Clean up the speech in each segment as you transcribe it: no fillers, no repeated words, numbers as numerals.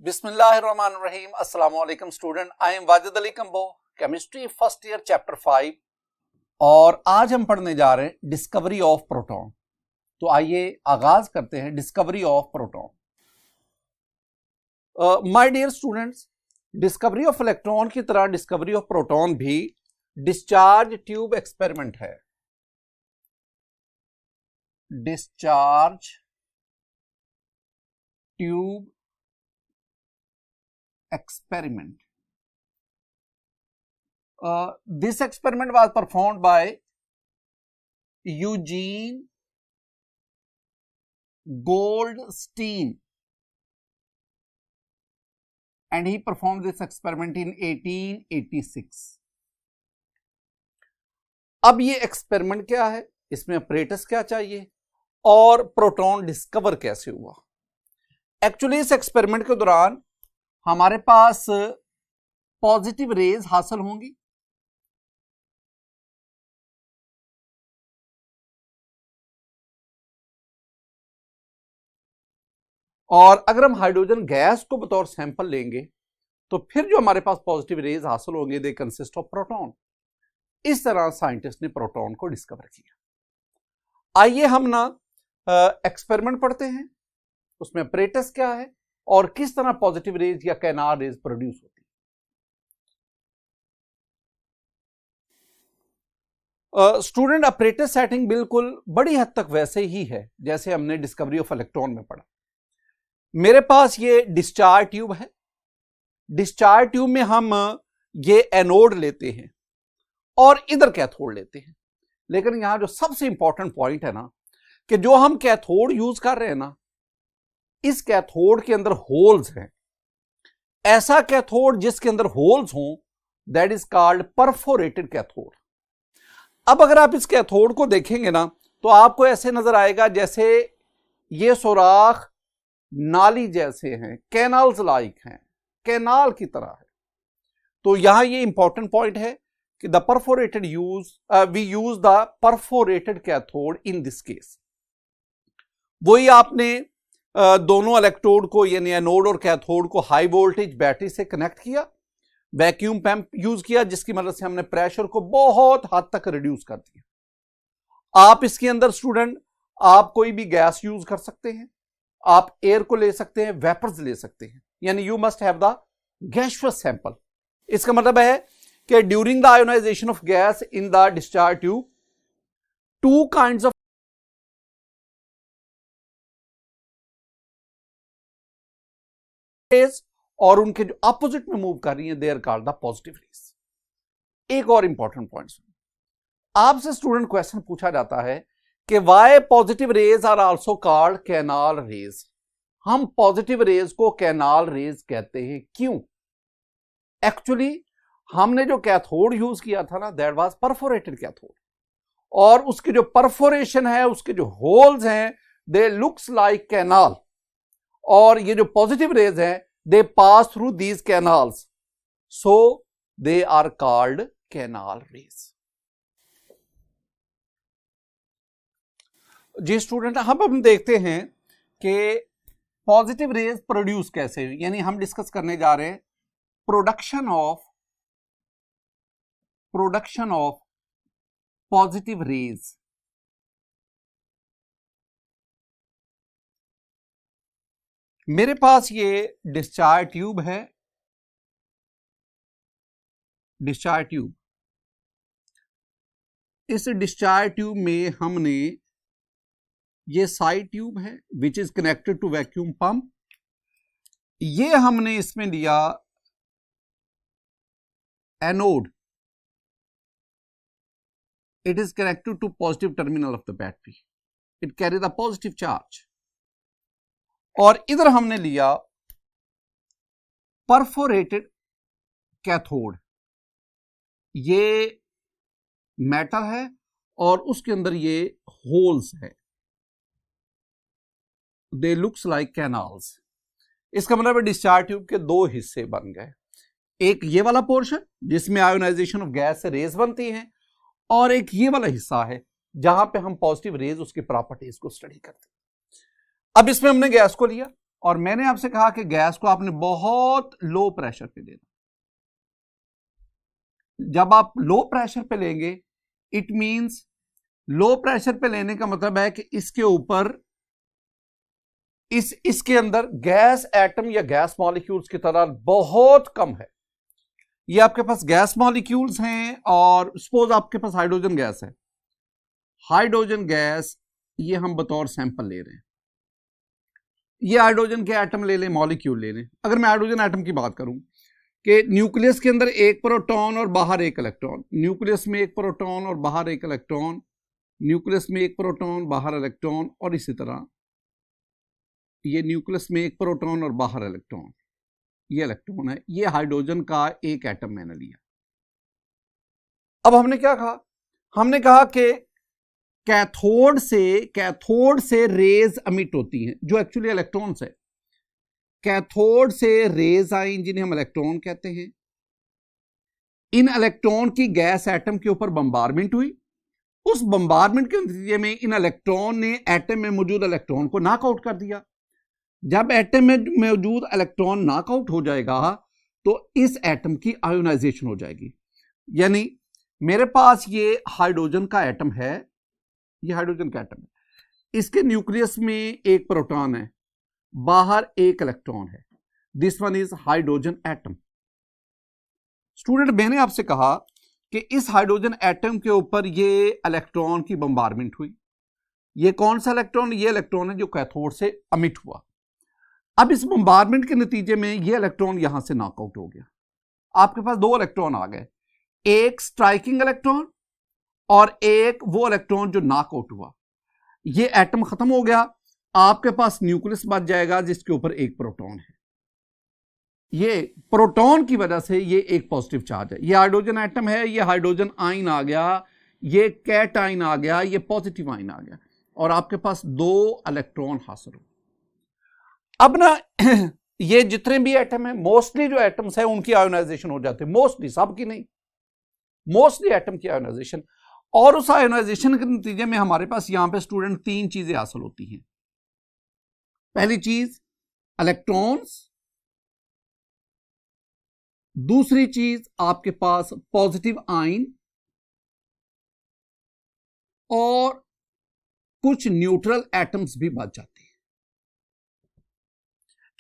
बिस्मिल्लाहिर्रहमानिर्रहीम। अस्सलाम वालेकुम student, I am Wajid Ali combo, chemistry first year chapter 5 और आज हम पढ़ने जा रहे हैं डिस्कवरी ऑफ प्रोटॉन। तो आइए आगाज करते हैं discovery of proton. My dear students, discovery of electron की तरह डिस्कवरी ऑफ प्रोटॉन भी डिस्चार्ज ट्यूब एक्सपेरिमेंट है। Discharge tube experiment. This experiment was performed by Eugene Goldstein and he performed this experiment in 1886. अब ये experiment क्या है, इसमें apparatus क्या चाहिए और प्रोटॉन डिस्कवर कैसे हुआ। एक्चुअली इस एक्सपेरिमेंट के दौरान हमारे पास पॉजिटिव रेज हासिल होंगी और अगर हम हाइड्रोजन गैस को बतौर सैंपल लेंगे तो फिर जो हमारे पास पॉजिटिव रेज हासिल होंगे दे कंसिस्ट ऑफ प्रोटॉन। इस तरह साइंटिस्ट ने प्रोटॉन को डिस्कवर किया। आइए हम ना एक्सपेरिमेंट पढ़ते हैं, उसमें अपरेटस क्या है और किस तरह पॉजिटिव रेज या कैनाल रेज प्रोड्यूस होती है। स्टूडेंट, अपरेटस सेटिंग बिल्कुल बड़ी हद तक वैसे ही है जैसे हमने डिस्कवरी ऑफ इलेक्ट्रॉन में पढ़ा। मेरे पास ये डिस्चार्ज ट्यूब है। डिस्चार्ज ट्यूब में हम ये एनोड लेते हैं और इधर कैथोड लेते हैं। लेकिन यहां जो सबसे इंपॉर्टेंट पॉइंट है ना कि जो हम कैथोड यूज कर रहे हैं ना, इस कैथोड के अंदर होल्स हैं। ऐसा कैथोड जिसके अंदर होल्स हों that is called perforated cathode. अब अगर आप इस कैथोड को देखेंगे ना तो आपको ऐसे नजर आएगा जैसे ये सुराख नाली जैसे हैं, कैनाल्स लाइक हैं, कैनाल की तरह है। तो यहां ये इंपॉर्टेंट पॉइंट है कि the perforated we use the perforated cathode in this case. वही आपने दोनों इलेक्ट्रोड को यानी एनोड और कैथोड को हाई वोल्टेज बैटरी से कनेक्ट किया, वैक्यूम पंप यूज किया जिसकी मदद से हमने प्रेशर को बहुत हद तक रिड्यूस कर दिया। आप इसके अंदर स्टूडेंट आप कोई भी गैस यूज कर सकते हैं, आप एयर को ले सकते हैं, वेपर्स ले सकते हैं, यानी you must have the gaseous sample. इसका मतलब है कि during the ionization of gas in the discharge tube two kinds of और उनके जो अपोजिट में मूव कर रही हैं they are called the positive rays. एक और इंपॉर्टेंट पॉइंट, आपसे स्टूडेंट क्वेश्चन पूछा जाता है कि why positive rays are also called canal rays. हम पॉजिटिव रेज को कैनाल रेज कहते हैं, क्यों? एक्चुअली हमने जो कैथोड यूज किया था ना दैट वाज परफोरेटेड कैथोड और उसकी जो परफोरेशन है, उसके जो होल्स हैं दे लुक्स लाइक कैनाल और ये जो पॉजिटिव रेज हैं they pass through these canals, so they are called canal rays. जी स्टूडेंट, हम देखते हैं कि पॉजिटिव रेज प्रोड्यूस कैसे, यानी हम डिस्कस करने जा रहे हैं प्रोडक्शन ऑफ पॉजिटिव रेज। मेरे पास ये डिस्चार्ज ट्यूब है, डिस्चार्ज ट्यूब। इस डिस्चार्ज ट्यूब में हमने ये साइड ट्यूब है which is connected to vacuum pump. ये हमने इसमें लिया anode, it is connected to positive terminal of the battery, it carry the positive charge. और इधर हमने लिया परफोरेटेड कैथोड, ये मेटल है और उसके अंदर ये होल्स है, दे लुक्स लाइक कैनाल्स। इसका मतलब है डिस्चार्ज ट्यूब के दो हिस्से बन गए, एक ये वाला पोर्शन जिसमें आयोनाइजेशन ऑफ गैस से रेज बनती हैं और एक ये वाला हिस्सा है जहां पे हम पॉजिटिव रेज उसकी प्रॉपर्टीज को स्टडी करते हैं। अब इसमें हमने गैस को लिया और मैंने आपसे कहा कि गैस को आपने बहुत लो प्रेशर पे देना। जब आप लो प्रेशर पे लेंगे, इट मींस लो प्रेशर पे लेने का मतलब है कि इसके ऊपर इसके अंदर गैस एटम या गैस मॉलिक्यूल्स की तरह बहुत कम है। ये आपके पास गैस मॉलिक्यूल्स हैं और सपोज आपके पास हाइड्रोजन गैस है। हाइड्रोजन गैस ये हम बतौर सैंपल ले रहे हैं। ये हाइड्रोजन के एटम ले लें, मॉलिक्यूल ले लें। अगर मैं हाइड्रोजन एटम की बात करूं कि न्यूक्लियस के अंदर एक प्रोटॉन और बाहर एक इलेक्ट्रॉन, न्यूक्लियस में एक प्रोटॉन और बाहर एक इलेक्ट्रॉन, न्यूक्लियस में एक प्रोटॉन बाहर इलेक्ट्रॉन, और इसी तरह ये न्यूक्लियस में एक प्रोटॉन और बाहर इलेक्ट्रॉन, ये इलेक्ट्रॉन है। ये हाइड्रोजन का एक एटम मैंने लिया। अब हमने क्या कहा? हमने कहा कि कैथोड से रेज अमिट होती हैं जो एक्चुअली इलेक्ट्रॉन्स है। कैथोड से रेज आई जिन्हें हम इलेक्ट्रॉन कहते हैं। इन इलेक्ट्रॉन की गैस एटम के ऊपर बम्बारमेंट हुई। उस बम्बारमेंट के नतीजे में इन इलेक्ट्रॉन ने एटम में मौजूद इलेक्ट्रॉन को नॉकआउट कर दिया। जब एटम में मौजूद इलेक्ट्रॉन नॉकआउट हो जाएगा तो इस एटम की आयोनाइजेशन हो जाएगी। यानी मेरे पास ये हाइड्रोजन का एटम है, ये हाइड्रोजन का एटम है। इसके न्यूक्लियस में एक प्रोटॉन है, बाहर एक इलेक्ट्रॉन है। This one is hydrogen atom. Student, मैंने आपसे कहा कि इस हाइड्रोजन एटम के ऊपर ये इलेक्ट्रॉन की बम्बारमेंट हुई। ये कौन सा इलेक्ट्रॉन? ये इलेक्ट्रॉन है जो कैथोड से अमिट हुआ। अब इस बम्बारमेंट के नतीजे में ये इलेक्ट्रॉन यहां से नॉकआउट हो गया। आपके पास दो इलेक्ट्रॉन आ गए, एक स्ट्राइकिंग इलेक्ट्रॉन और एक वो इलेक्ट्रॉन जो नॉकआउट हुआ। ये एटम खत्म हो गया। आपके पास न्यूक्लियस बच जाएगा जिसके ऊपर एक प्रोटॉन है। ये प्रोटॉन की वजह से ये एक पॉजिटिव चार्ज है। ये हाइड्रोजन एटम है, ये हाइड्रोजन आयन आ गया, ये कैट आयन आ गया, ये पॉजिटिव आयन आ गया, और आपके पास दो इलेक्ट्रॉन हासिल हो। अब ना ये जितने भी एटम है, मोस्टली जो एटम्स है उनकी आयोनाइजेशन हो जाती है। मोस्टली, सबकी नहीं, मोस्टली एटम की आयोनाइजेशन। और उस आयोनाइजेशन के नतीजे में हमारे पास यहां पे स्टूडेंट तीन चीजें हासिल होती हैं। पहली चीज इलेक्ट्रॉन्स, दूसरी चीज आपके पास पॉजिटिव आयन, और कुछ न्यूट्रल एटम्स भी बच जाते हैं।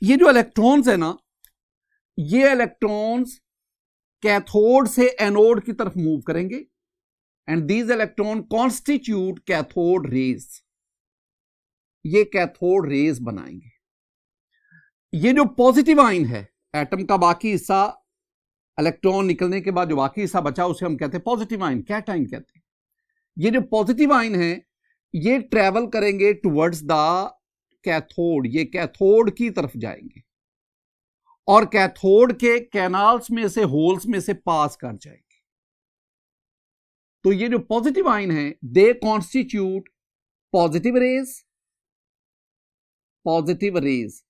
ये जो इलेक्ट्रॉन्स है ना, ये इलेक्ट्रॉन्स कैथोड से एनोड की तरफ मूव करेंगे and these electron constitute cathode rays. ये कैथोड रेज बनाएंगे। ये जो पॉजिटिव आयन है, एटम का बाकी हिस्सा, इलेक्ट्रॉन निकलने के बाद जो बाकी हिस्सा बचा उसे हम कहते हैं पॉजिटिव आयन, कैट आयन कहते हैं। ये जो पॉजिटिव आयन है ये ट्रेवल करेंगे टुवर्ड्स द कैथोड, ये कैथोड की तरफ जाएंगे और कैथोड के कैनाल्स में से, होल्स में से पास कर जाएंगे। तो ये जो पॉजिटिव आयन है दे कॉन्स्टिट्यूट पॉजिटिव रेज,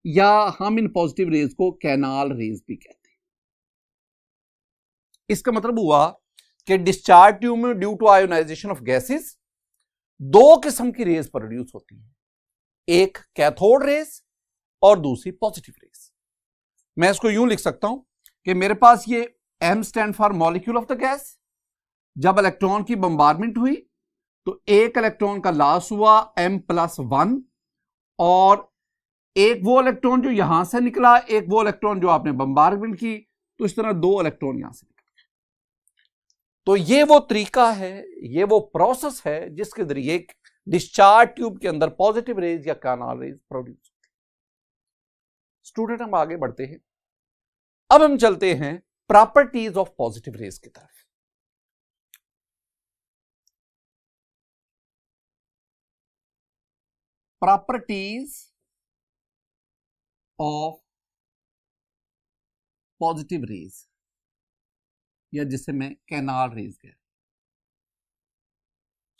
या हम इन पॉजिटिव रेज को कैनाल रेज भी कहते हैं। इसका मतलब हुआ कि डिस्चार्ज ट्यूब में due to ionization of gases दो किस्म की रेज प्रोड्यूस होती है, एक कैथोड रेज और दूसरी पॉजिटिव रेज। मैं इसको यूं लिख सकता हूं कि मेरे पास ये M stand for molecule of the gas. जब इलेक्ट्रॉन की बम्बारमेंट हुई तो एक इलेक्ट्रॉन का लॉस हुआ M+1, और एक वो इलेक्ट्रॉन जो यहां से निकला, एक वो इलेक्ट्रॉन जो आपने बम्बारमेंट की, तो इस तरह दो इलेक्ट्रॉन यहां से निकले। तो ये वो तरीका है, ये वो प्रोसेस है जिसके जरिए डिस्चार्ज ट्यूब के अंदर पॉजिटिव रेज या कैनाल रेज प्रोड्यूस होती है। स्टूडेंट, हम आगे बढ़ते हैं। अब हम चलते हैं प्रॉपर्टीज ऑफ पॉजिटिव रेज की तरफ। प्रॉपर्टीज ऑफ पॉजिटिव रेज, या जिसे मैं कैनाल रेज कहता हूं।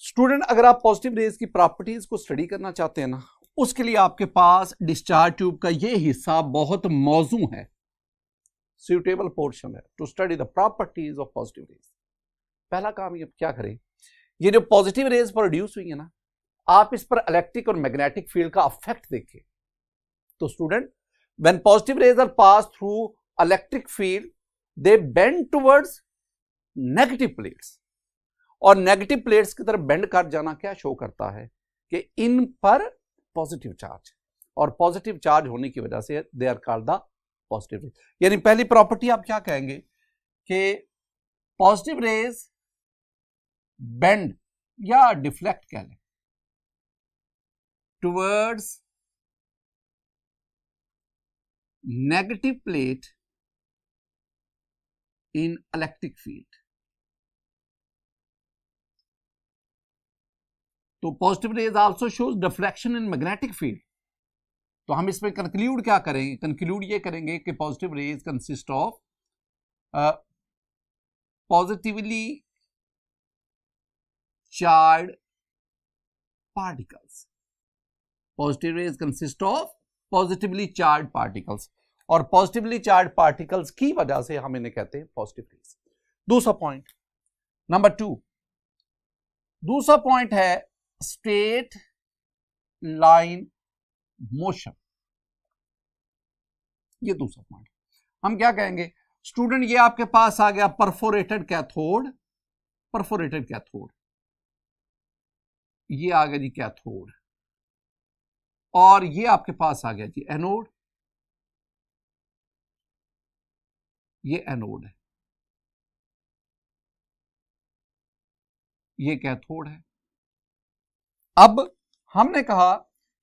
स्टूडेंट, अगर आप पॉजिटिव रेज की प्रॉपर्टीज को स्टडी करना चाहते हैं ना, उसके लिए आपके पास डिस्चार्ज ट्यूब का ये हिस्सा बहुत मौजू है, सुटेबल पोर्शन है to study the properties of positive rays. पहला काम ये क्या करें, ये जो पॉजिटिव रेज प्रोड्यूस हुई है ना, आप इस पर इलेक्ट्रिक और मैग्नेटिक फील्ड का अफेक्ट देखिए। तो student, when positive rays are pass through electric field they bend towards negative plates, और नेगेटिव प्लेट्स की तरफ बेंड कर जाना क्या शो करता है कि इन पर पॉजिटिव चार्ज, और पॉजिटिव चार्ज होने की वजह से they are called the positive rays. यानी पहली प्रॉपर्टी आप क्या कहेंगे कि पॉजिटिव रेज बेंड या डिफ्लेक्ट कह लें towards negative plate in electric field. तो positive rays also shows deflection in magnetic field. तो हम इसमें कंक्लूड क्या करेंगे, कंक्लूड ये करेंगे कि positive raise consist of positively charge particles. Positive raise consist of positively charge particles, और पॉजिटिवली चार्ज पार्टिकल्स की वजह से हम इन्हें कहते हैं पॉजिटिव रेज। दूसरा पॉइंट नंबर 2, दूसरा पॉइंट है स्ट्रेट लाइन मोशन। ये दूसरा पॉइंट हम क्या कहेंगे स्टूडेंट, ये आपके पास आ गया परफोरेटेड कैथोड, परफोरेटेड कैथोड, ये आ गया जी कैथोड, और ये आपके पास आ गया जी एनोड, ये एनोड है, ये कैथोड है। अब हमने कहा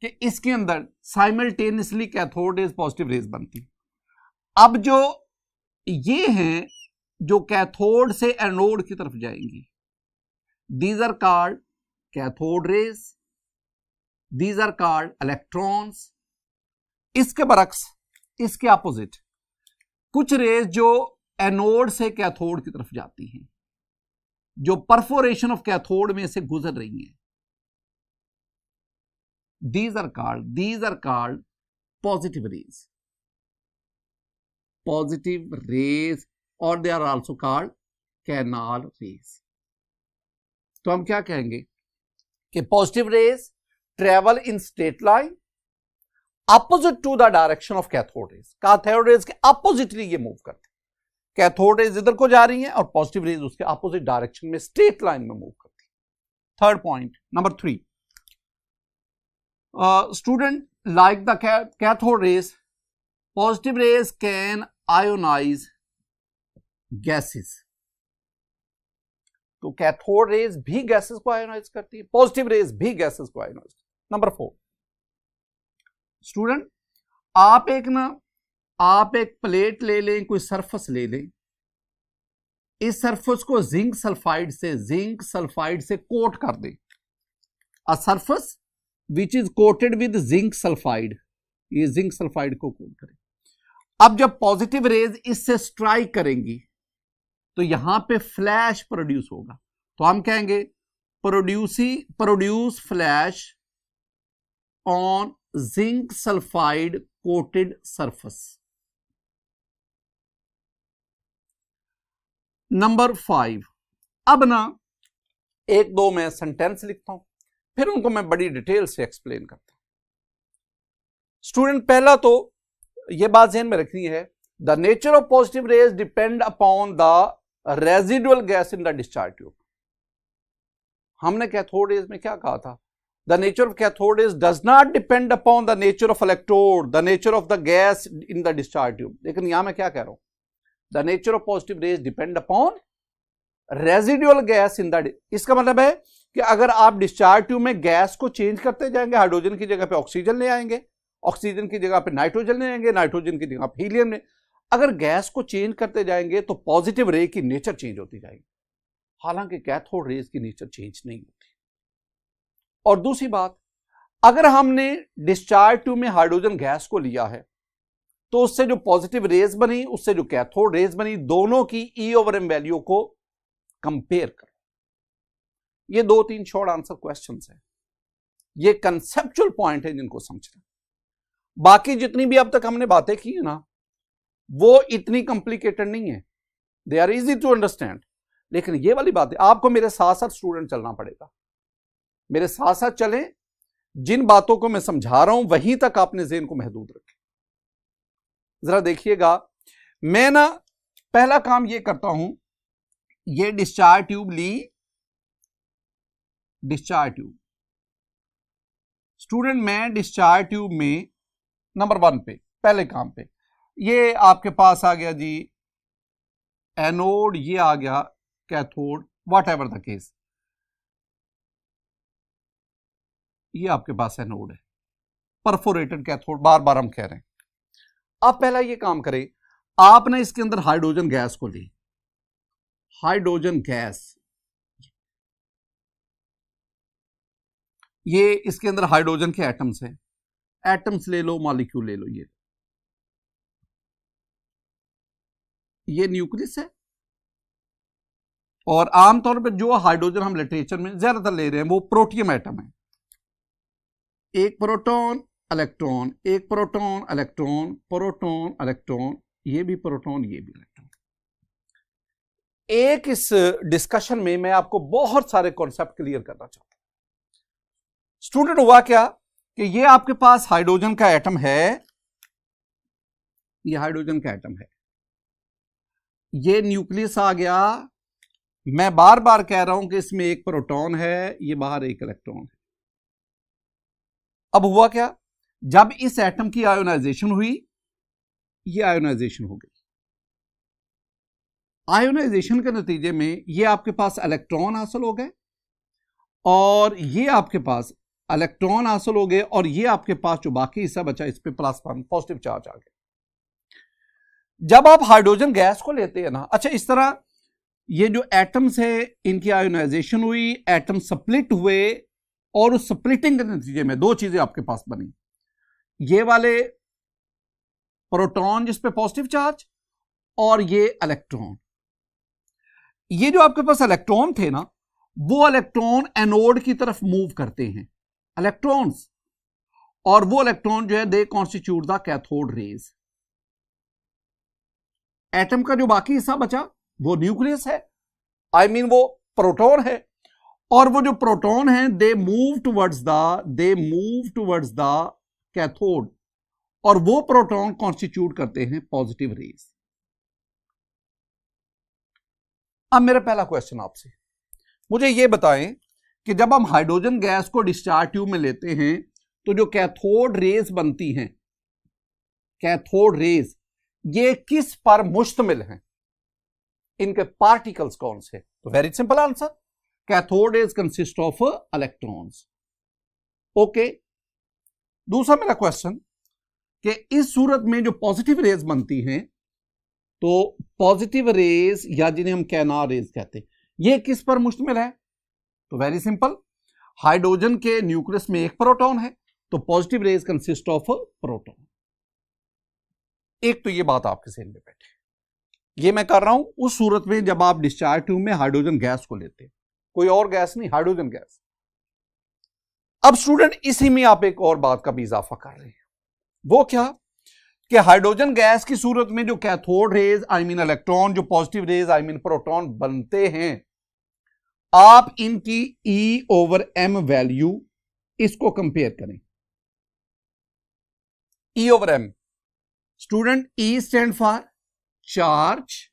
कि इसके अंदर simultaneously cathode rays positive raise बनती। अब जो ये हैं जो कैथोड से एनोड की तरफ जाएंगी, these are called cathode rays, these are called electrons. इसके बरक्स, इसके अपोजिट कुछ रेज जो एनोड से कैथोड की तरफ जाती हैं, जो परफोरेशन ऑफ कैथोड में से गुजर रही हैं, these are called positive rays, positive rays, or they are also called canal rays। तो हम क्या कहेंगे कि positive rays travel in straight line opposite to the direction of cathode rays. Cathode rays के अपोजिटली ये मूव करते हैं, cathode rays इधर को जा रही हैं और पॉजिटिव रेज उसके अपोजिट डायरेक्शन में स्ट्रेट लाइन में मूव करती है। Third point number 3, student, like the cathode rays, positive rays can ionize gases। तो कैथोड रेज भी गैसेस को आयोनाइज करती है, पॉजिटिव रेज भी गैसेस को आयोनाइज करती है। नंबर 4, स्टूडेंट, आप एक प्लेट ले लें, कोई सरफेस ले लें, इस सरफेस को जिंक सल्फाइड से कोट कर दें। A surface which is coated with zinc sulphide, ये जिंक सल्फाइड को कोट करें। अब जब पॉजिटिव रेज इससे स्ट्राइक करेंगी तो यहां पे फ्लैश प्रोड्यूस होगा, तो हम कहेंगे produce flash on zinc sulphide coated surface. Number 5, अब ना 1-2 में सेंटेंस लिखता हूं, फिर उनको मैं बड़ी डिटेल से एक्सप्लेन करता हूं। स्टूडेंट, पहला तो यह बात ध्यान में रखनी है, the nature of positive raise depend upon the residual gas in the discharge tube. हमने कैथोड रेज में क्या कहा था, the nature of cathode raise does not depend upon the nature of electrode, the nature of the gas in the discharge tube. लेकिन यहां मैं क्या कह रहा हूं, the nature of positive raise depend upon residual gas in the. इसका मतलब है कि अगर आप डिस्चार्ज ट्यूब में गैस को चेंज करते जाएंगे, हाइड्रोजन की जगह पे ऑक्सीजन ले आएंगे, ऑक्सीजन की जगह पे नाइट्रोजन ले आएंगे, नाइट्रोजन की जगह पे हीलियम ले, अगर गैस को चेंज करते जाएंगे तो पॉजिटिव रे की नेचर चेंज होती जाएगी, हालांकि कैथोड रेज की नेचर चेंज नहीं होती। और दूसरी बात, अगर हमने डिस्चार्ज ट्यूब में हाइड्रोजन गैस को लिया है तो उससे जो पॉजिटिव रेज बनी, उससे जो कैथोड रेज बनी, दोनों की E/M वैल्यू को कंपेयर करो। ये 2-3 शॉर्ट आंसर क्वेश्चंस हैं, ये कंसेप्चुअल पॉइंट है जिनको समझना। बाकी जितनी भी अब तक हमने बातें की है ना, वो इतनी कॉम्प्लिकेटेड नहीं है, they are easy to understand. लेकिन ये वाली बातें आपको मेरे साथ साथ स्टूडेंट चलना पड़ेगा, मेरे साथ साथ चलें, जिन बातों को मैं समझा रहा हूं वहीं तक आपने ज़हन को महदूद रखें। जरा देखिएगा, मैं ना पहला काम ये करता हूं, ये डिस्चार्ज ट्यूब ली, डिस्चार्ज ट्यूब। स्टूडेंट मैं डिस्चार्ज ट्यूब में नंबर 1 पे, पहले काम पे, ये आपके पास आ गया जी एनोड, ये आ गया cathode, what ever the case, ये आपके पास एनोड है, परफोरेटेड कैथोड, बार बार हम कह रहे हैं। अब पहला ये काम करें, आपने इसके अंदर हाइड्रोजन गैस को ली, हाइड्रोजन गैस, ये इसके अंदर हाइड्रोजन के एटम्स हैं, एटम्स ले लो, मॉलिक्यूल ले लो, ये न्यूक्लियस है। और आमतौर पर जो हाइड्रोजन हम लिटरेचर में ज्यादातर ले रहे हैं वो प्रोटियम एटम है, एक प्रोटॉन इलेक्ट्रॉन, एक प्रोटॉन इलेक्ट्रॉन, प्रोटॉन इलेक्ट्रॉन, ये भी प्रोटॉन, ये भी इलेक्ट्रॉन। एक इस डिस्कशन में मैं आपको बहुत सारे कॉन्सेप्ट क्लियर करना चाहता हूं। स्टूडेंट हुआ क्या कि ये आपके पास हाइड्रोजन का एटम है, ये हाइड्रोजन का एटम है, ये न्यूक्लियस आ गया, मैं बार बार कह रहा हूं कि इसमें एक प्रोटॉन है, ये बाहर एक इलेक्ट्रॉन है। अब हुआ क्या, जब इस एटम की आयोनाइजेशन हुई, ये आयोनाइजेशन हो गई, आयोनाइजेशन के नतीजे में ये आपके पास इलेक्ट्रॉन हासिल हो गए, और ये आपके पास इलेक्ट्रॉन हासिल हो गए, और ये आपके पास जो बाकी हिस्सा बचा इस पे +1 पॉजिटिव चार्ज आ गया। जब आप हाइड्रोजन गैस को लेते हैं ना, अच्छा इस तरह ये जो एटम्स है इनकी आयोनाइजेशन हुई, एटम स्प्लिट हुए, और उस स्प्लिटिंग के नतीजे में 2 चीजें आपके पास बनी, ये वाले प्रोटॉन जिस पे पॉजिटिव चार्ज, और ये इलेक्ट्रॉन। ये जो आपके पास इलेक्ट्रॉन थे ना, वो इलेक्ट्रॉन एनोड की तरफ मूव करते हैं इलेक्ट्रॉन्स, और वो इलेक्ट्रॉन जो है they constitute the cathode rays. Atom का जो बाकी हिस्सा बचा वो न्यूक्लियस है, आई मीन वो प्रोटॉन है, और वो जो प्रोटॉन है they move towards the cathode, और वो प्रोटॉन कॉन्स्टिट्यूट करते हैं पॉजिटिव रेज। अब मेरा पहला क्वेश्चन आपसे, मुझे ये बताएं कि जब हम हाइड्रोजन गैस को डिस्चार्ज ट्यूब में लेते हैं तो जो कैथोड रेज बनती हैं, कैथोड रेज, ये किस पर मुश्तमिल हैं, इनके पार्टिकल्स कौन से? तो very simple answer, cathode rays consist of electrons. Okay, दूसरा मेरा क्वेश्चन कि इस सूरत में जो पॉजिटिव रेज बनती हैं, तो पॉजिटिव रेज या जिन्हें हम कैनार रेज कहते हैं, ये किस पर मुश्तमिल है? तो वेरी सिंपल, हाइड्रोजन के न्यूक्लियस में एक प्रोटॉन है, तो positive raise consist of proton. एक तो ये बात आपके सेल में बैठे, ये मैं कर रहा हूं उस सूरत में जब आप डिस्चार्ज ट्यूब में हाइड्रोजन गैस को लेते हैं, कोई और गैस नहीं, हाइड्रोजन गैस। अब स्टूडेंट इसी में आप एक और बात का भी इजाफा कर रहे हैं, वो क्या कि हाइड्रोजन गैस की सूरत में जो cathode rays I mean electron, जो positive rays I mean proton बनते हैं, आप इनकी E/m वैल्यू इसको कंपेयर करें। E/m, student, E stand for charge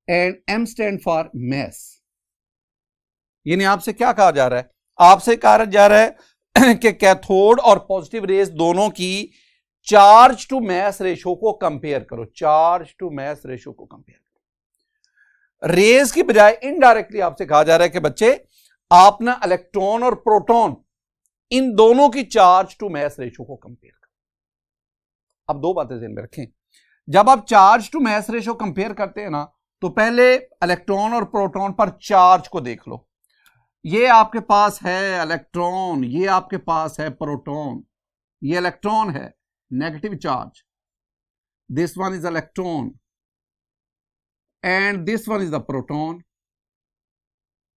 and M stand for mass. यानी आपसे क्या कहा जा रहा है? आपसे कहा जा रहा है कि कैथोड और पॉजिटिव रेज दोनों की चार्ज टू मैस रेशो को कंपेयर करो, चार्ज टू मैस रेशो को कंपेयर करो। रेज की बजाय इनडायरेक्टली आपसे कहा जा रहा है कि बच्चे आप ना इलेक्ट्रॉन और प्रोटॉन इन दोनों की चार्ज टू मैस रेशो को कंपेयर करो। अब 2 बातें ध्यान में रखें, जब आप charge to mass ratio compare करते हैं ना, तो पहले इलेक्ट्रॉन और प्रोटॉन पर चार्ज को देख लो। ये आपके पास है इलेक्ट्रॉन, ये आपके पास है प्रोटॉन, ये इलेक्ट्रॉन है negative charge, this one is electron and this one is the proton.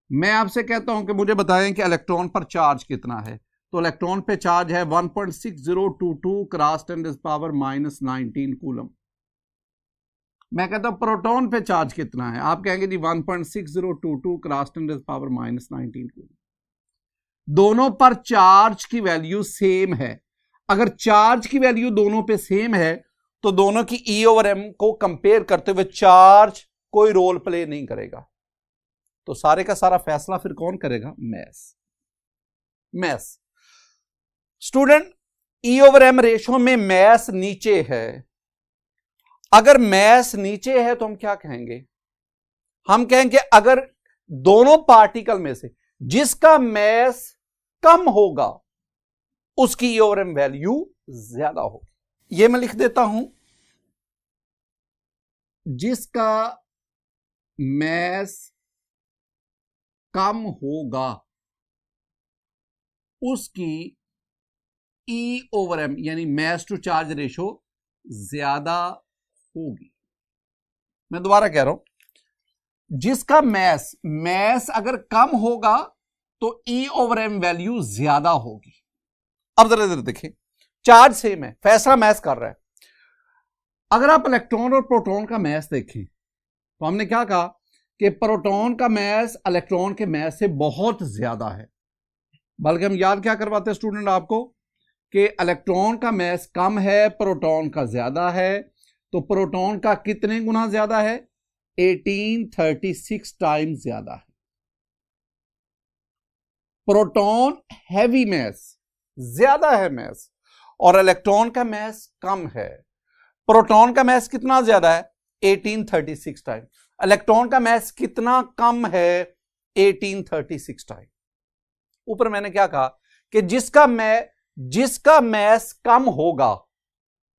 मैं आपसे कहता हूं कि मुझे बताएं कि इलेक्ट्रॉन पर चार्ज कितना है, तो इलेक्ट्रॉन पे चार्ज है 1.6022 क्रॉस 10⁻⁻19 कूलम। मैं कहता हूं प्रोटॉन पे चार्ज कितना है, आप कहेंगे जी 1.6022 क्रॉस 10⁻⁻19 कूलम। दोनों पर चार्ज की वैल्यू सेम है। अगर चार्ज की वैल्यू दोनों पे सेम है तो दोनों की E ओवर M को कंपेयर करते हुए चार्ज कोई रोल प्ले नहीं करेगा। तो सारे का सारा फैसला फिर कौन करेगा? Mass. Student, E over M ratio में मैस नीचे है। अगर मैस नीचे है तो हम क्या कहेंगे? हम कहेंगे अगर दोनों पार्टिकल में से जिसका मैस कम होगा उसकी E ओवर M वैल्यू ज्यादा होगी। ये मैं लिख देता हूं, जिसका मैस कम होगा उसकी E ओवर M यानी मैस टू चार्ज रेशो ज्यादा होगी। मैं दोबारा कह रहा हूं, जिसका मैस अगर कम होगा तो E ओवर M वैल्यू ज्यादा होगी। अब जरा इधर देखें, चार्ज सेम है, फैसला मैस कर रहा है। अगर आप इलेक्ट्रॉन और प्रोटॉन का मैस देखें तो हमने क्या कहा कि प्रोटॉन का मैस इलेक्ट्रॉन के मैस से बहुत ज्यादा है। बल्कि हम याद क्या करवाते हैं स्टूडेंट आपको कि इलेक्ट्रॉन का मैस कम है, प्रोटॉन का ज्यादा है। तो प्रोटॉन का कितने गुना ज्यादा है? 1836 टाइम्स ज्यादा है। प्रोटॉन हैवी मैस, ज्यादा है मैस, और इलेक्ट्रॉन का मैस कम है। प्रोटॉन का मैस कितना ज्यादा है? 1836 टाइम। इलेक्ट्रॉन का मैस कितना कम है? 1836 टाइम। ऊपर मैंने क्या कहा कि जिसका मैस कम होगा,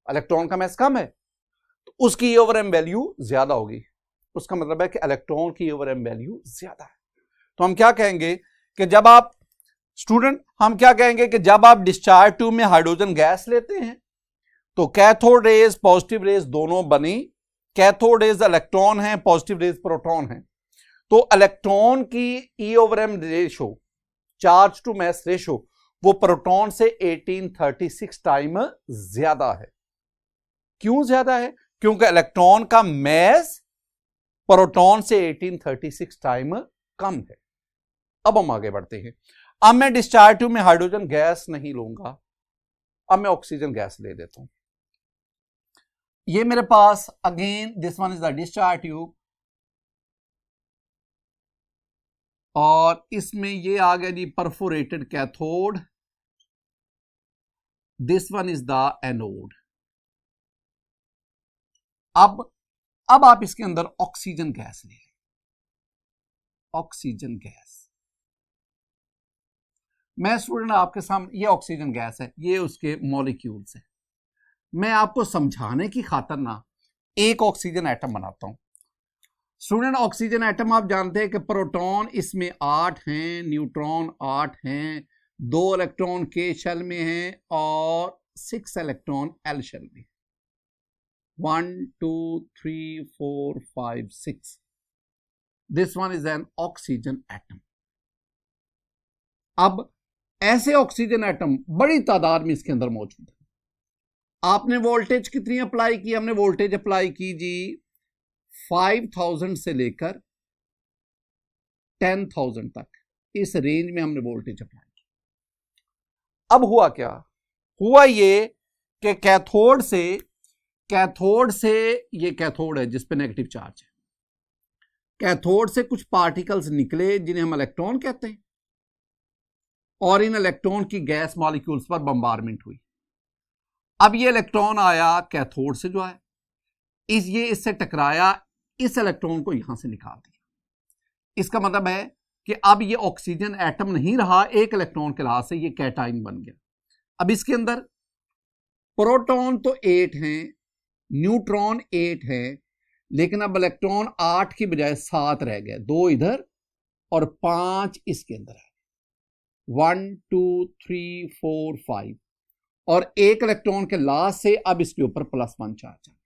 इलेक्ट्रॉन का मैस कम है तो उसकी E ओवर M वैल्यू ज्यादा होगी। उसका मतलब है कि इलेक्ट्रॉन की E ओवर M वैल्यू ज्यादा है। तो हम क्या कहेंगे कि जब आप स्टूडेंट हम क्या कहेंगे कि जब आप डिस्चार्ज ट्यूब में हाइड्रोजन गैस लेते हैं तो कैथोड रेज पॉजिटिव रेज दोनों बनी। कैथोड रेज इलेक्ट्रॉन है, पॉजिटिव रेज प्रोटॉन है। तो इलेक्ट्रॉन की E over M ratio, charge to mass ratio, वो प्रोटॉन से 1836 टाइम ज्यादा है। क्यों ज्यादा है? क्योंकि इलेक्ट्रॉन का मैस प्रोटॉन से 1836 टाइम कम है। अब हम आगे बढ़ते हैं। अब मैं डिस्चार्ज ट्यूब में हाइड्रोजन गैस नहीं लूंगा, अब मैं ऑक्सीजन गैस ले देता हूं। ये मेरे पास again this one is the discharge tube, और इसमें ये आ गया जी perforated cathode. This one is the anode. अब आप इसके अंदर ऑक्सीजन गैस ले लें। ऑक्सीजन गैस, मैं स्टूडेंट आपके सामने, ये ऑक्सीजन गैस है, ये उसके मॉलिक्यूल्स है। मैं आपको समझाने की खातिर ना एक ऑक्सीजन एटम बनाता हूं। स्टूडेंट, ऑक्सीजन एटम आप जानते हैं कि प्रोटॉन इसमें 8 हैं, न्यूट्रॉन 8 हैं, 2 इलेक्ट्रॉन के शेल में हैं और 6 इलेक्ट्रॉन एल शेल में। 1 2 3 4 5 6। This one is an oxygen atom. अब ऐसे ऑक्सीजन एटम बड़ी तादाद में इसके अंदर मौजूद है। आपने वोल्टेज कितनी अप्लाई की? हमने वोल्टेज अप्लाई की जी 5000 से लेकर 10,000 तक, इस रेंज में हमने वोल्टेज अप्लाई की। अब हुआ क्या? हुआ ये कि कैथोड से ये कैथोड है जिस पे नेगेटिव चार्ज है, कैथोड से कुछ पार्टिकल्स निकले जिन्हें हम इलेक्ट्रॉन कहते हैं, और इन इलेक्ट्रॉन की गैस मॉलिक्यूल्स पर बम्बारमेंट हुई। अब ये इलेक्ट्रॉन आया कैथोड से जो है, ये इससे टकराया, इस इलेक्ट्रॉन को यहां से निकाल दिया। इसका मतलब है कि अब ये ऑक्सीजन एटम नहीं रहा, एक इलेक्ट्रॉन के लिहाज से ये कैटाइन बन गया। अब इसके अंदर प्रोटॉन तो 8 हैं, न्यूट्रॉन 8 हैं, लेकिन अब इलेक्ट्रॉन 8 की बजाय 7 रह गए, 2 इधर और 5 इसके अंदर है। 1 2 3 4 5, और एक इलेक्ट्रॉन के लास्ट से अब इसके ऊपर +1 चार्ज है।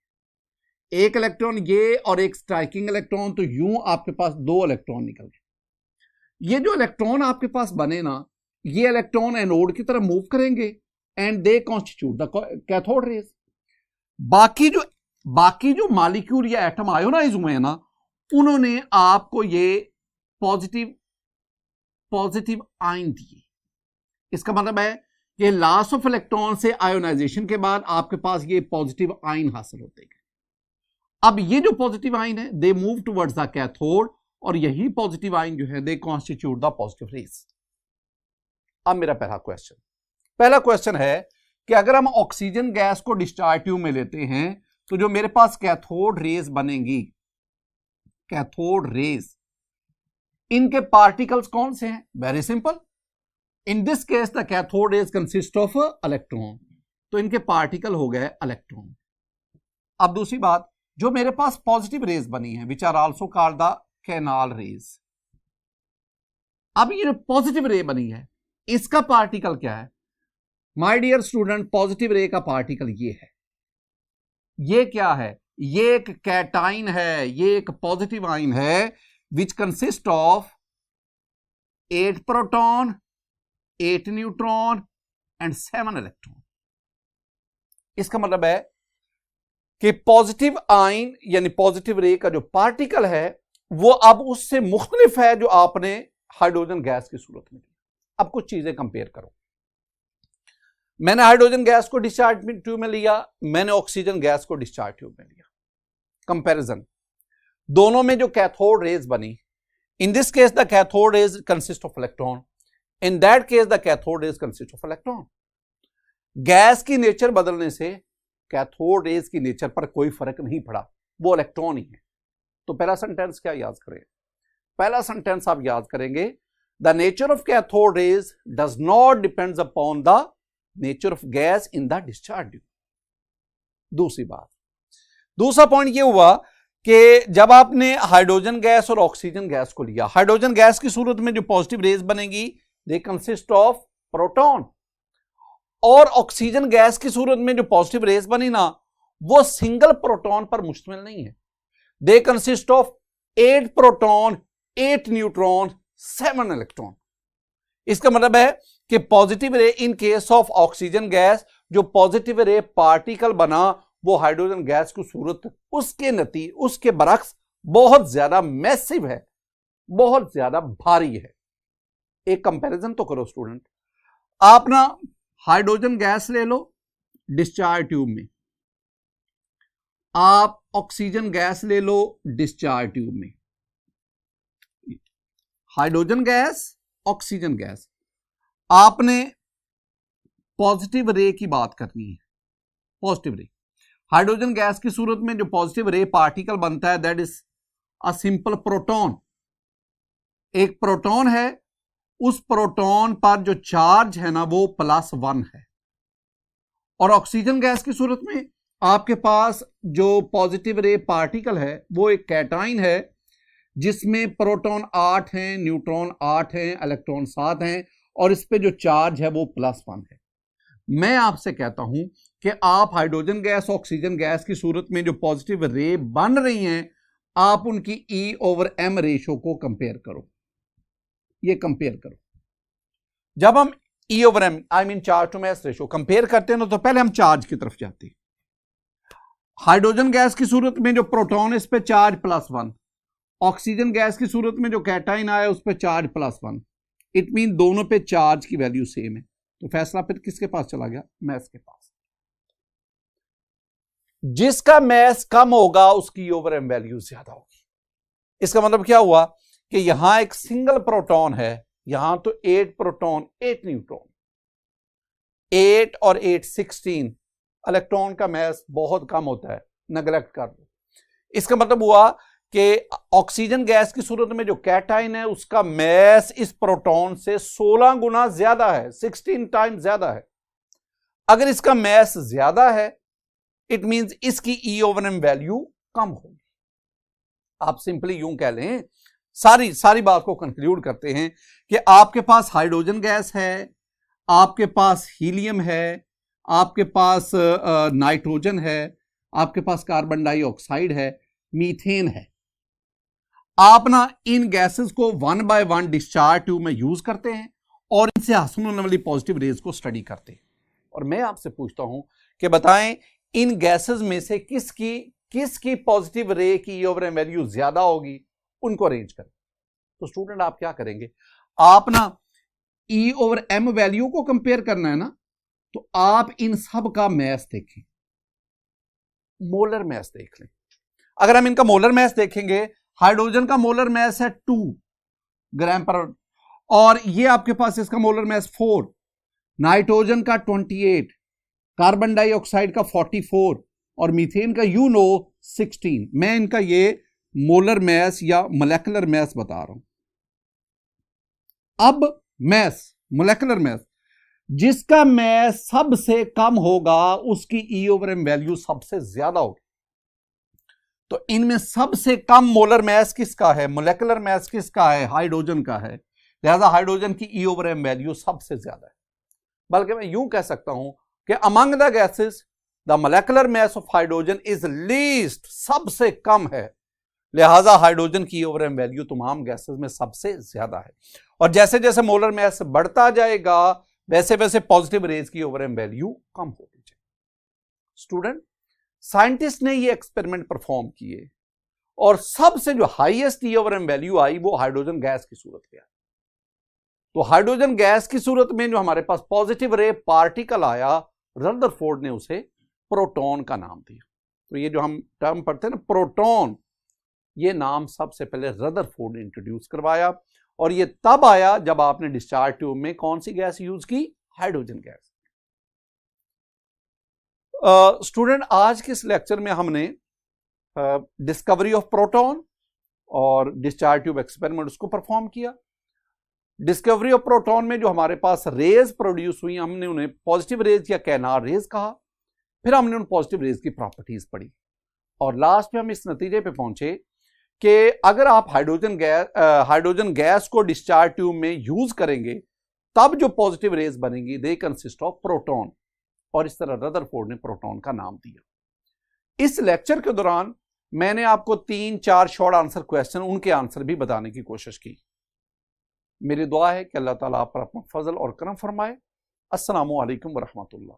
एक इलेक्ट्रॉन ये और एक स्ट्राइकिंग इलेक्ट्रॉन, तो यूं आपके पास 2 इलेक्ट्रॉन निकल गए। ये जो इलेक्ट्रॉन आपके पास बने ना, ये इलेक्ट्रॉन एनोड की तरफ मूव करेंगे and they constitute the cathode rays. बाकी जो मॉलिक्यूल या एटम आयोनाइज हुए हैं ना, उन्होंने आपको ये पॉजिटिव आयन दिए। इसका मतलब है कि लॉस ऑफ इलेक्ट्रॉन से आयोनाइजेशन के बाद आपके पास ये पॉजिटिव आयन हासिल होते हैं। अब ये जो पॉजिटिव आयन है they move towards the cathode, और यही पॉजिटिव आयन जो है they constitute the positive raise. अब मेरा पहला क्वेश्चन है कि अगर हम ऑक्सीजन गैस को डिस्चार्ज ट्यूब में लेते हैं तो जो मेरे पास कैथोड रेज बनेंगी, कैथोड रेज, इनके पार्टिकल्स कौन से हैं? Very simple, in this case the cathode rays consist of electron, तो इनके पार्टिकल हो गए इलेक्ट्रॉन। अब दूसरी बात, जो मेरे पास पॉजिटिव रेज बनी है which are also called the canal rays, अब ये जो पॉजिटिव रे बनी है इसका पार्टिकल क्या है? माय डियर स्टूडेंट, पॉजिटिव रे का पार्टिकल ये है। ये क्या है? ये एक कैटाइन है, ये एक पॉजिटिव आयन है which consist of 8 proton, 8 neutron and 7 electron. इसका मतलब है कि पॉजिटिव आयन यानी पॉजिटिव रे का जो पार्टिकल है वो अब उससे मुख्तलिफ है जो आपने हाइड्रोजन गैस की सूरत में। अब कुछ चीजें कंपेयर करो। मैंने हाइड्रोजन गैस को डिस्चार्ज ट्यूब में लिया, मैंने ऑक्सीजन गैस को डिस्चार्ज ट्यूब में लिया। कंपैरिजन, दोनों में जो कैथोड रेज बनी, इन this case the cathode rays consist of electron, in that case the cathode rays consist of electron. Gas की नेचर बदलने से कैथोड रेज की नेचर पर कोई फर्क नहीं पड़ा, वो इलेक्ट्रॉन ही है। तो पहला सेंटेंस क्या याद करें? पहला सेंटेंस आप याद करेंगे, the nature of cathode raise does not depends upon the nature of gas in the discharge tube. दूसरी बात, दूसरा पॉइंट यह हुआ कि जब आपने हाइड्रोजन गैस और ऑक्सीजन गैस को लिया, हाइड्रोजन गैस की सूरत में जो पॉजिटिव रेज बनेगी दे कंसिस्ट ऑफ प्रोटॉन, और ऑक्सीजन गैस की सूरत में जो पॉजिटिव रेज बनी ना वो सिंगल प्रोटॉन पर मुश्तमिल नहीं है, they consist of 8 proton, 8 neutron, 7 electron. इसका मतलब है कि पॉजिटिव रे in case of oxygen gas, जो पॉजिटिव रे पार्टिकल बना वो हाइड्रोजन गैस की सूरत उसके बरक्स बहुत ज्यादा मैसिव है, बहुत ज्यादा भारी है। एक कंपैरिजन तो करो स्टूडेंट, आप ना हाइड्रोजन गैस ले लो डिस्चार्ज ट्यूब में, आप ऑक्सीजन गैस ले लो डिस्चार्ज ट्यूब में। हाइड्रोजन गैस, ऑक्सीजन गैस, आपने पॉजिटिव रे की बात करनी है। पॉजिटिव रे, हाइड्रोजन गैस की सूरत में जो पॉजिटिव रे पार्टिकल बनता है that is a simple proton. एक प्रोटॉन है, उस प्रोटॉन पर जो चार्ज है ना वो +1 है। और ऑक्सीजन गैस की सूरत में आपके पास जो पॉजिटिव रे पार्टिकल है वो एक कैटाइन है जिसमें प्रोटॉन 8 हैं, न्यूट्रॉन 8 हैं, इलेक्ट्रॉन 7 हैं, और इस पे जो चार्ज है वो +1 है। मैं आपसे कहता हूं कि आप हाइड्रोजन गैस, ऑक्सीजन गैस की सूरत में जो पॉजिटिव रे बन रही हैं आप उनकी E/M रेशो को कंपेयर करो। ये कंपेयर करो। जब हम E/M I mean charge to mass ratio compare करते हैं ना तो पहले हम चार्ज की तरफ जाते हैं। हाइड्रोजन गैस की सूरत में जो प्रोटॉन इस पे चार्ज +1, ऑक्सीजन गैस की सूरत में जो कैटाइन आया उस पे चार्ज +1। इट मीन दोनों पे चार्ज की वैल्यू सेम है। तो फैसला फिर किसके पास चला गया? मैस के पास। जिसका मैस कम होगा उसकी E/M वैल्यू ज्यादा होगी। इसका मतलब क्या हुआ कि यहां एक सिंगल प्रोटॉन है, यहां तो 8 प्रोटॉन, 8 न्यूट्रॉन, 8 और 8 16, इलेक्ट्रॉन का मैस बहुत कम होता है, नेग्लेक्ट कर दो। इसका मतलब हुआ कि ऑक्सीजन गैस की सूरत में जो कैटाइन है उसका मैस इस प्रोटॉन से 16 गुना ज्यादा है, 16 टाइम्स ज्यादा है। अगर इसका मैस ज्यादा है इट मींस इसकी E/M वैल्यू कम होगी। आप सिंपली यूं कह लें, सारी बात को कंक्लूड करते हैं कि आपके पास हाइड्रोजन गैस है, आपके पास हीलियम है, आपके पास नाइट्रोजन है, आपके पास कार्बन डाइऑक्साइड है, मीथेन है। आप ना इन गैसेस को 1 बाय 1 डिस्चार्ज ट्यूब में यूज करते हैं और इनसे हासिल होने वाली पॉजिटिव रेज को स्टडी करते हैं। और मैं आपसे पूछता हूं कि बताएं इन गैसेस में से किसकी पॉजिटिव रे की E/M वैल्यू ज्यादा होगी, उनको अरेंज करें। तो स्टूडेंट आप क्या करेंगे, आप ना E/M वैल्यू को कंपेयर करना है ना, तो आप इन सब का मैथ देखें, मोलर मैथ देख लें। अगर हम इनका मोलर मैथ देखेंगे, हाइड्रोजन का मोलर मैथ है 2 ग्राम पर, और ये आपके पास इसका मोलर मैथ 4, नाइट्रोजन का 28, कार्बन डाइऑक्साइड का 44 और मीथेन का 16। मैं इनका ये मोलर मैथ या मोलेकुलर मैथ बता रहा हूं। अब मैथ, मोलेकुलर मैथ, जिसका मैथ सबसे कम होगा उसकी E/M वैल्यू सबसे ज्यादा होगी। तो इनमें सबसे कम मोलर मैथ किसका है, मोलेकुलर मैथ किसका है, हाइड्रोजन का है। लिहाजा हाइड्रोजन की E/M वैल्यू सबसे ज्यादा है। बल्कि मैं यूं कह सकता हूं कि among the gases the molecular math of hydrogen is least, सबसे कम है। लिहाजा हाइड्रोजन की E/M वैल्यू तमाम गैसेस में सबसे ज्यादा है। और जैसे जैसे मोलर मैथ बढ़ता जाएगा वैसे वैसे पॉजिटिव रेज की E/M वैल्यू कम होती जाएगी। स्टूडेंट, साइंटिस्ट ने ये एक्सपेरिमेंट परफॉर्म किए और सबसे जो हाईएस्ट E/M वैल्यू आई वो हाइड्रोजन गैस की सूरत में आई। तो हाइड्रोजन गैस की सूरत में जो हमारे पास पॉजिटिव रे पार्टिकल आया, रदरफोर्ड ने उसे प्रोटॉन का नाम दिया। तो ये जो हम टर्म पढ़ते हैं ना, प्रोटॉन, ये नाम सबसे पहले रदरफोर्ड ने इंट्रोड्यूस करवाया। और ये तब आया जब आपने डिस्चार्ज ट्यूब में कौन सी गैस यूज की, हाइड्रोजन गैस। स्टूडेंट, आज के इस लेक्चर में हमने डिस्कवरी ऑफ प्रोटॉन और डिस्चार्ज ट्यूब एक्सपेरिमेंट उसको परफॉर्म किया। डिस्कवरी ऑफ प्रोटॉन में जो हमारे पास रेज प्रोड्यूस हुई, हमने उन्हें पॉजिटिव रेज या कैनार रेज कहा। फिर हमने उन पॉजिटिव रेज की प्रॉपर्टीज पढ़ी और लास्ट में हम इस नतीजे पे पहुंचे कि अगर आप हाइड्रोजन गैस को डिस्चार्ज ट्यूब में यूज करेंगे तब जो पॉजिटिव रेज बनेंगी दे कंसिस्ट ऑफ प्रोटॉन। और इस तरह रदरफोर्ड ने प्रोटॉन का नाम दिया। इस लेक्चर के दौरान मैंने आपको 3-4 शॉर्ट आंसर क्वेश्चन, उनके आंसर भी बताने की कोशिश की। मेरी दुआ है कि अल्लाह ताला आप पर अपना फजल और करम फरमाए। अस्सलामु अलैकुम व रहमतुल्लाह।